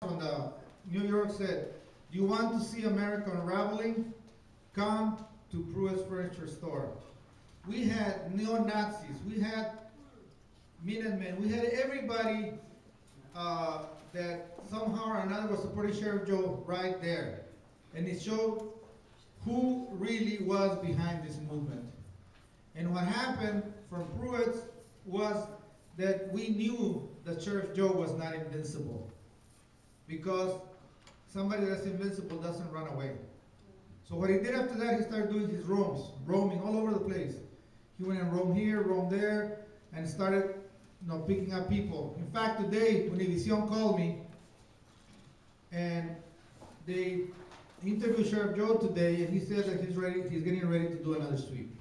When the New York said, "You want to see America unraveling? Come to Pruitt's Furniture Store." We had neo-Nazis, we had Minutemen, we had everybody that somehow or another was supporting Sheriff Joe right there. And it showed who really was behind this movement. And what happened from Pruitt's was that we knew that Sheriff Joe was not invincible. Because somebody that's invincible doesn't run away. So what he did after that, he started doing his roaming all over the place. He went and roamed here, roamed there, and started picking up people. In fact, today, Univision called me, and they interviewed Sheriff Joe today, and he said that he's getting ready to do another sweep.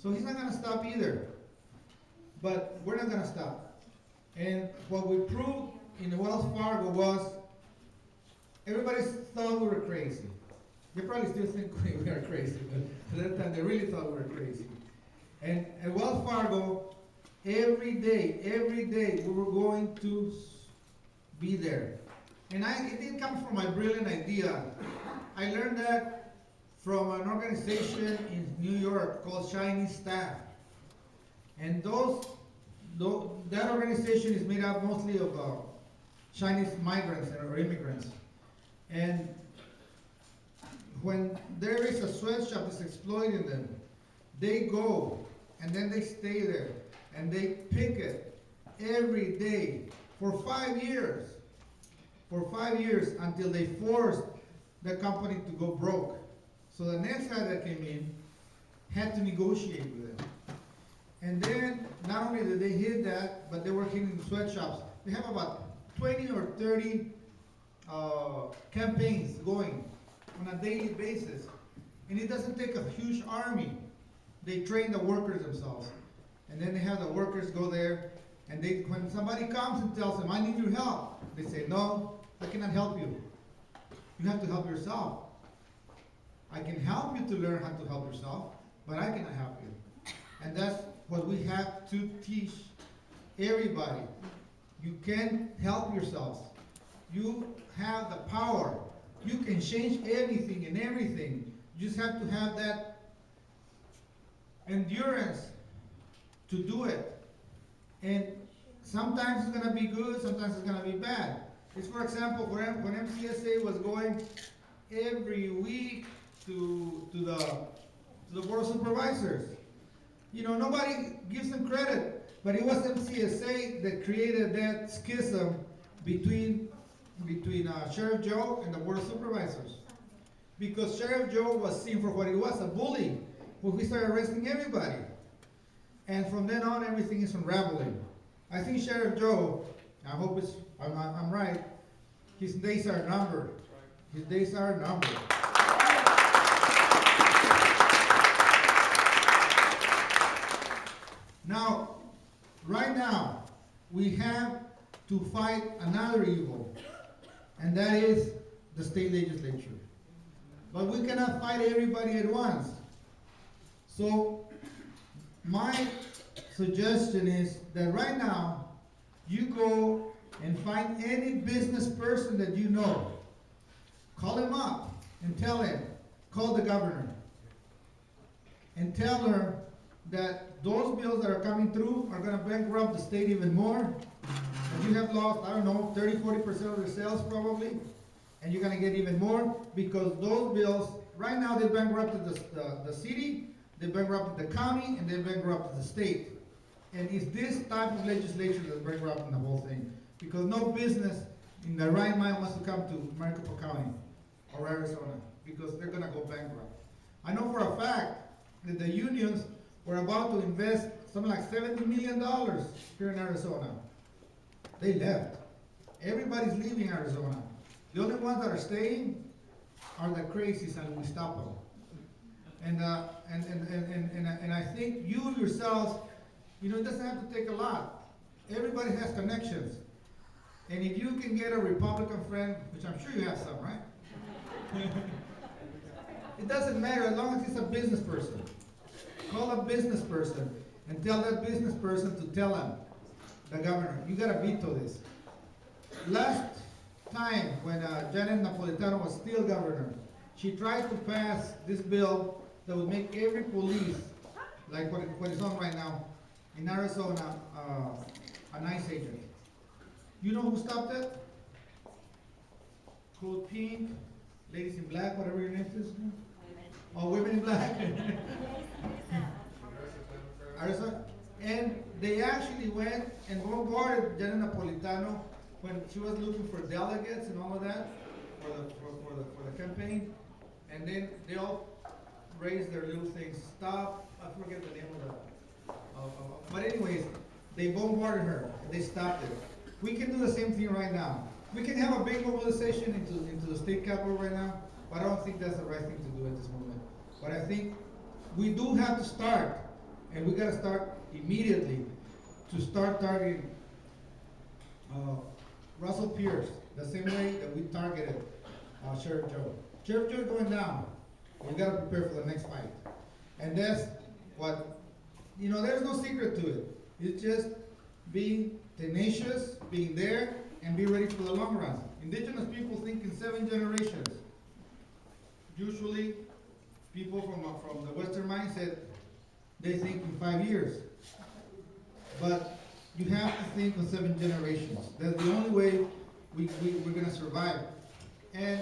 So he's not going to stop either. But we're not going to stop. And what we proved in the Wells Fargo was everybody thought we were crazy. They probably still think we are crazy, but at that time they really thought we were crazy. And at Wells Fargo, every day, we were going to be there. And it didn't come from my brilliant idea. I learned that from an organization in New York called Chinese Staff. And that organization is made up mostly of Chinese migrants or immigrants. And when there is a sweatshop that's exploiting them, they go and then they stay there and they picket every day for 5 years. For 5 years until they forced the company to go broke. So the next guy that came in had to negotiate with them. And then not only did they hit that, but they were hitting sweatshops. They have about 20 or 30 campaigns going on a daily basis. And it doesn't take a huge army. They train the workers themselves. And then they have the workers go there, and when somebody comes and tells them, "I need your help," they say, "No, I cannot help you. You have to help yourself. I can help you to learn how to help yourself, but I cannot help you." And that's what we have to teach everybody. You can help yourselves. You have the power. You can change anything and everything. You just have to have that endurance to do it. And sometimes it's going to be good, sometimes it's going to be bad. It's, for example, when MCSA was going every week to the Board of Supervisors. Nobody gives them credit, but it was MCSA that created that schism between Sheriff Joe and the Board of Supervisors. Because Sheriff Joe was seen for what he was, a bully, who we started arresting everybody. And from then on, everything is unraveling. I think Sheriff Joe, I hope I'm right, his days are numbered. His days are numbered. Now, right now, we have to fight another evil, and that is the state legislature. But we cannot fight everybody at once. So, my suggestion is that right now, you go and find any business person that you know. Call him up and tell him, call the governor, and tell her that those bills that are coming through are going to bankrupt the state even more. And you have lost, 30-40% of your sales probably, and you're going to get even more because those bills, right now they bankrupted the city, they bankrupted the county, and they bankrupted the state. And it's this type of legislation that's bankrupting the whole thing. Because no business in their right mind wants to come to Maricopa County or Arizona because they're going to go bankrupt. I know for a fact that the unions were about to invest something like $70 million here in Arizona. They left. Everybody's leaving Arizona. The only ones that are staying are the crazies, and we stop them. And I think you yourselves, it doesn't have to take a lot. Everybody has connections. And if you can get a Republican friend, which I'm sure you have some, right? It doesn't matter as long as it's a business person. Call a business person and tell that business person to tell him, the governor, you got to veto this. time when Janet Napolitano was still governor, she tried to pass this bill that would make every police, like what is on right now, in Arizona, an ICE agent. You know who stopped it? Code Pink, Ladies in Black, whatever your name is. Oh, Women in Black. Arizona. And they actually went and bombarded Janet Napolitano when she was looking for delegates and all of that for the campaign. And then they all raised their little things. Stop. I forget the name of the. But anyways, they bombarded her and they stopped it. We can do the same thing right now. We can have a big mobilization into the state capitol right now, but I don't think that's the right thing to do at this moment. But I think we do have to start, and we got to start immediately to start targeting Russell Pierce the same way that we targeted Sheriff Joe. Sheriff Joe is going down. We got to prepare for the next fight, and that's what there's no secret to it. It's just being tenacious, being there, and be ready for the long run. Indigenous people think in 7 generations. Usually, people from the Western mindset, they think in 5 years. But you have to think in 7 generations. That's the only way we're going to survive. And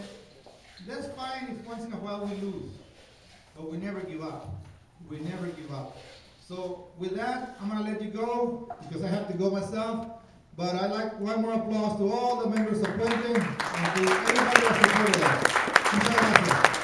that's fine if once in a while we lose, but we never give up. We never give up. So with that, I'm going to let you go because I have to go myself. But I'd like one more applause to all the members of Puente and to everybody that supported us. Muchas gracias.